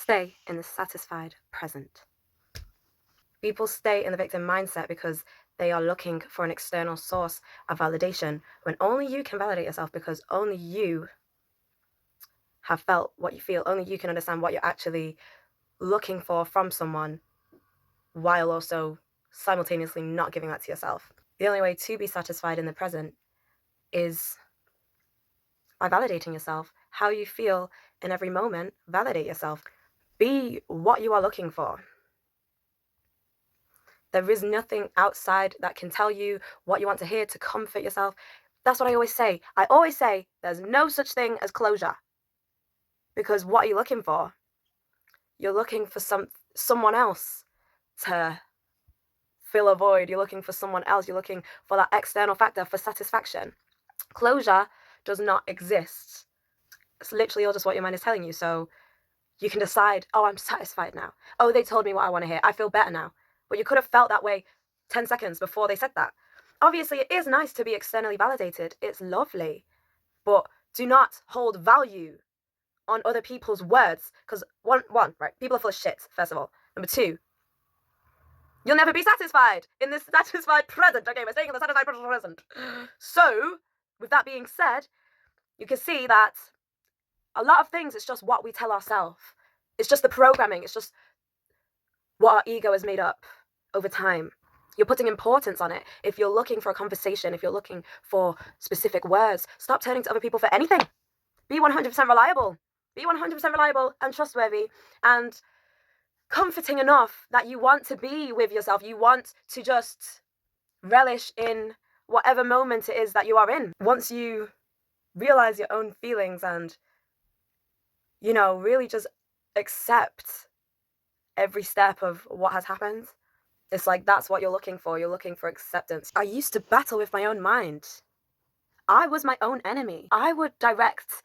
stay in the satisfied present. People stay in the victim mindset because they are looking for an external source of validation when only you can validate yourself, because only you have felt what you feel. Only you can understand what you're actually looking for from someone, while also simultaneously not giving that to yourself. The only way to be satisfied in the present is by validating yourself. How you feel in every moment, validate yourself. Be what you are looking for. There is nothing outside that can tell you what you want to hear to comfort yourself. That's what I always say. I always say there's no such thing as closure. Because what are you looking for? You're looking for someone else to fill a void. You're looking for someone else. You're looking for that external factor for satisfaction. Closure does not exist. It's literally all just what your mind is telling you. So you can decide, oh, I'm satisfied now. Oh, they told me what I want to hear. I feel better now. But you could have felt that way 10 seconds before they said that. Obviously, it is nice to be externally validated. It's lovely. But do not hold value on other people's words. Because one, right, people are full of shit, first of all. Number two, you'll never be satisfied in this satisfied present. Okay, we're staying in the satisfied present. So, with that being said, you can see that a lot of things, it's just what we tell ourselves. It's just the programming. It's just what our ego has made up over time. You're putting importance on it. If you're looking for a conversation, if you're looking for specific words, stop turning to other people for anything. Be 100% reliable. Be 100% reliable and trustworthy and comforting enough that you want to be with yourself. You want to just relish in whatever moment it is that you are in. Once you realize your own feelings and, really just accept every step of what has happened, it's like that's what you're looking for. You're looking for acceptance. I used to battle with my own mind. I was my own enemy. I would direct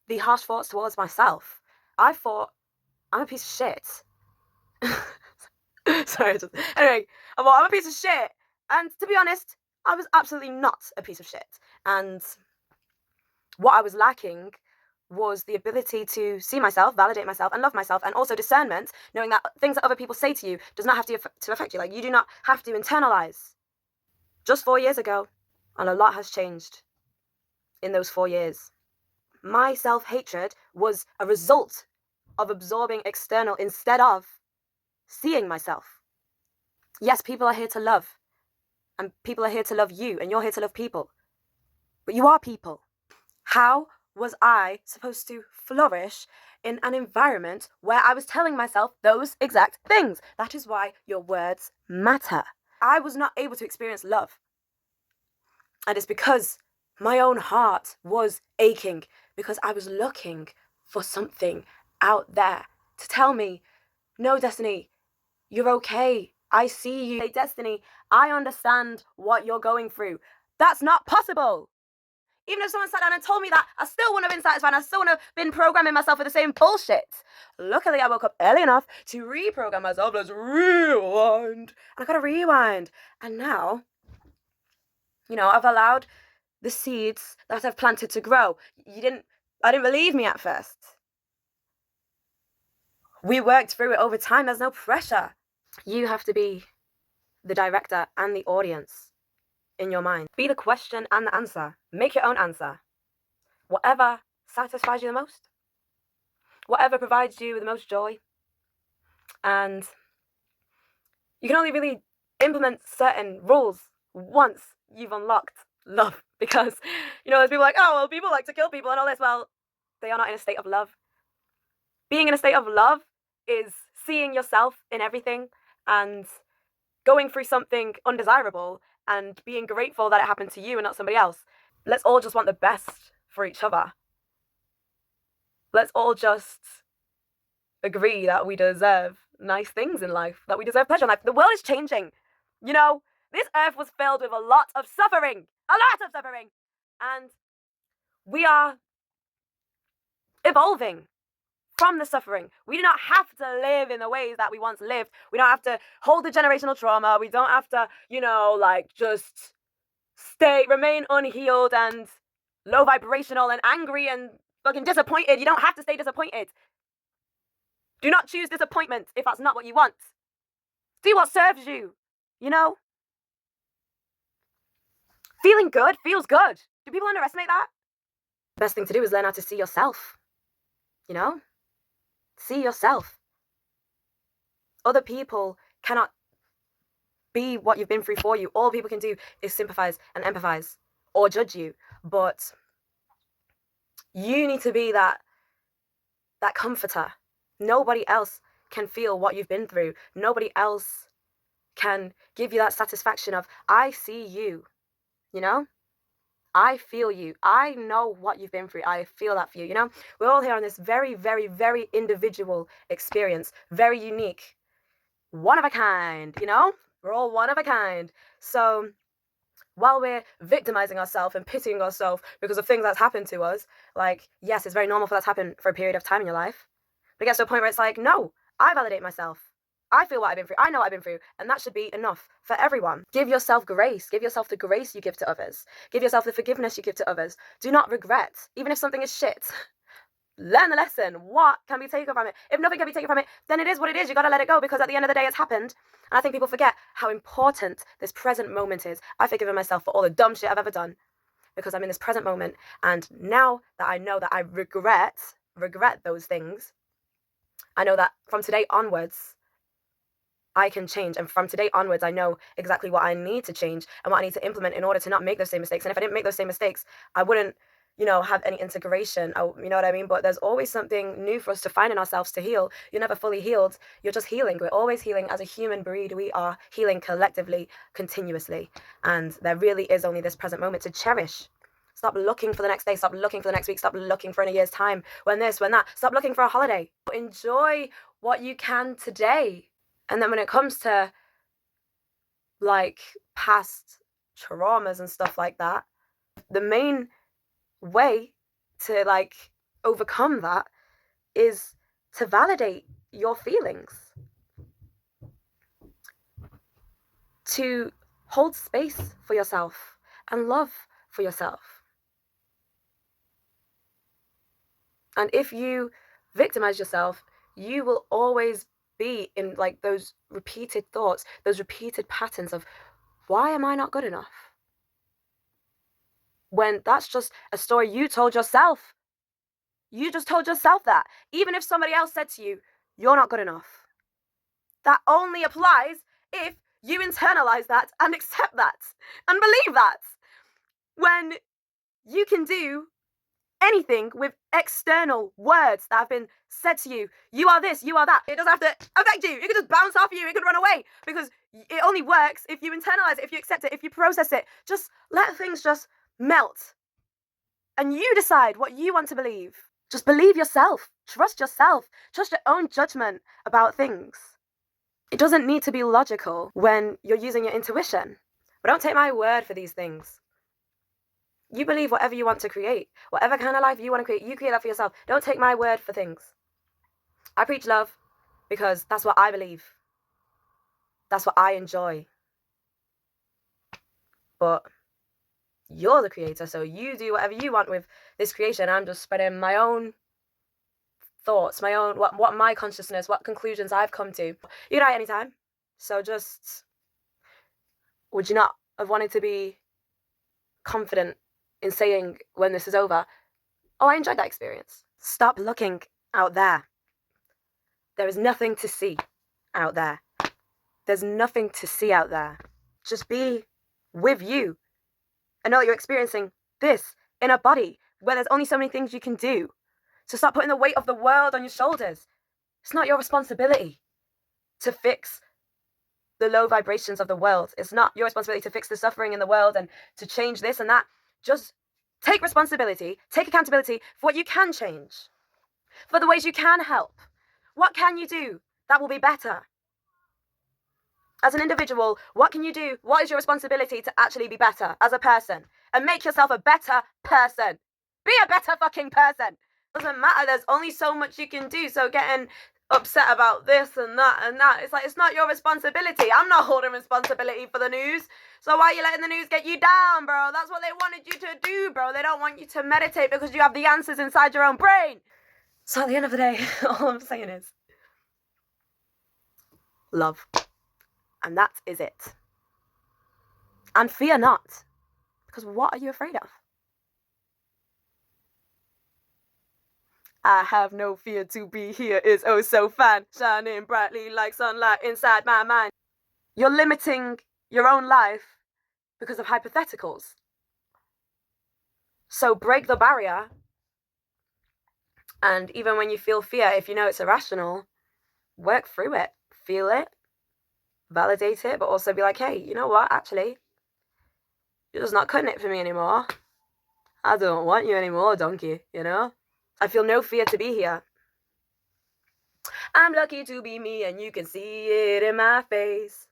the harsh thoughts towards myself. I thought, I'm a piece of shit. Sorry, anyway, I thought, I'm a piece of shit. And to be honest, I was absolutely not a piece of shit. And what I was lacking was the ability to see myself, validate myself, and love myself, and also discernment, knowing that things that other people say to you does not have to affect you. Like, you do not have to internalize. Just 4 years ago, and a lot has changed in those 4 years. My self-hatred was a result of absorbing external instead of seeing myself. Yes, people are here to love, and people are here to love you, and you're here to love people. But you are people. How was I supposed to flourish in an environment where I was telling myself those exact things? That is why your words matter. I was not able to experience love. And it's because my own heart was aching, because I was looking for something out there to tell me, no, Destiny, you're okay. I see you. Hey, Destiny, I understand what you're going through. That's not possible. Even if someone sat down and told me that, I still wouldn't have been satisfied. I still wouldn't have been programming myself with the same bullshit. Luckily, I woke up early enough to reprogram myself. Let's rewind. And I got to rewind. And now, I've allowed the seeds that I've planted to grow. I didn't believe me at first. We worked through it over time. There's no pressure. You have to be the director and the audience in your mind. Be the question and the answer. Make your own answer. Whatever satisfies you the most, whatever provides you with the most joy. And you can only really implement certain rules once you've unlocked love, because there's people like, oh, well, people like to kill people and all this. Well, they are not in a state of love. Being in a state of love is seeing yourself in everything and going through something undesirable and being grateful that it happened to you and not somebody else. Let's all just want the best for each other. Let's all just agree that we deserve nice things in life, that we deserve pleasure in life. The world is changing. This earth was filled with a lot of suffering. And we are evolving from the suffering. We do not have to live in the ways that we once lived. We don't have to hold the generational trauma. We don't have to, just remain unhealed and low vibrational and angry and fucking disappointed. You don't have to stay disappointed. Do not choose disappointment if that's not what you want. Do what serves you, you know? Feeling good feels good. Do people underestimate that? Best thing to do is learn how to see yourself, you know? See yourself. Other people cannot be what you've been through for you. All people can do is sympathize and empathize or judge you. But you need to be that comforter. Nobody else can feel what you've been through. Nobody else can give you that satisfaction of, I see you, you know? I feel you. I know what you've been through. I feel that for you, you know? We're all here on this very, very, very individual experience. Very unique. One of a kind, you know? We're all one of a kind. So while we're victimizing ourselves and pitying ourselves because of things that's happened to us, like, yes, it's very normal for that to happen for a period of time in your life. But it gets to a point where it's like, no, I validate myself. I feel what I've been through. I know what I've been through. And that should be enough for everyone. Give yourself grace. Give yourself the grace you give to others. Give yourself the forgiveness you give to others. Do not regret, even if something is shit. Learn the lesson. What can be taken from it? If nothing can be taken from it, then it is what it is. You got to let it go, because at the end of the day, it's happened. And I think people forget how important this present moment is. I've forgiven myself for all the dumb shit I've ever done because I'm in this present moment. And now that I know that I regret those things, I know that from today onwards, I can change. And from today onwards, I know exactly what I need to change and what I need to implement in order to not make those same mistakes. And if I didn't make those same mistakes, I wouldn't, have any integration. You know what I mean? But there's always something new for us to find in ourselves to heal. You're never fully healed. You're just healing. We're always healing. As a human breed, we are healing collectively, continuously. And there really is only this present moment to cherish. Stop looking for the next day. Stop looking for the next week. Stop looking for in a year's time. When this, when that. Stop looking for a holiday. Enjoy what you can today. And then when it comes to like past traumas and stuff like that, the main way to like overcome that is to validate your feelings, to hold space for yourself and love for yourself. And if you victimize yourself, you will always be in like those repeated thoughts, those repeated patterns of, why am I not good enough? When that's just a story you told yourself. You just told yourself that. Even if somebody else said to you, you're not good enough. That only applies if you internalize that and accept that and believe that. When you can do anything with external words that have been said to you, you are this, you are that. It doesn't have to affect you. It can just bounce off you. It can run away, because it only works if you internalize it, if you accept it, if you process it. Just let things just melt. And you decide what you want to believe. Just believe yourself. Trust yourself. Trust your own judgment about things. It doesn't need to be logical when you're using your intuition. But don't take my word for these things. You believe whatever you want to create. Whatever kind of life you want to create, you create that for yourself. Don't take my word for things. I preach love because that's what I believe. That's what I enjoy. But you're the creator, so you do whatever you want with this creation. I'm just spreading my own thoughts, my own, what my consciousness, what conclusions I've come to. You die anytime. So just, would you not have wanted to be confident in saying when this is over, oh, I enjoyed that experience? Stop looking out there. There is nothing to see out there. There's nothing to see out there. Just be with you and know that you're experiencing this in a body where there's only so many things you can do. So stop putting the weight of the world on your shoulders. It's not your responsibility to fix the low vibrations of the world. It's not your responsibility to fix the suffering in the world and to change this and that. Just take responsibility, take accountability for what you can change, for the ways you can help. What can you do that will be better? As an individual, what can you do? What is your responsibility to actually be better as a person? And make yourself a better person. Be a better fucking person. Doesn't matter. There's only so much you can do. So getting upset about this and that, it's like, it's not your responsibility. I'm not holding responsibility for the news. So why are you letting the news get you down, bro? That's what they wanted you to do, bro. They don't want you to meditate because you have the answers inside your own brain. So at the end of the day, all I'm saying is, love. And that is it. And fear not, because what are you afraid of? I have no fear to be here is oh so fine, shining brightly like sunlight inside my mind. You're limiting your own life because of hypotheticals. So break the barrier. And even when you feel fear, if you know it's irrational, work through it, feel it, validate it, but also be like, hey, you know what? Actually, you're just not cutting it for me anymore. I don't want you anymore, donkey, you know? I feel no fear to be here. I'm lucky to be me and you can see it in my face.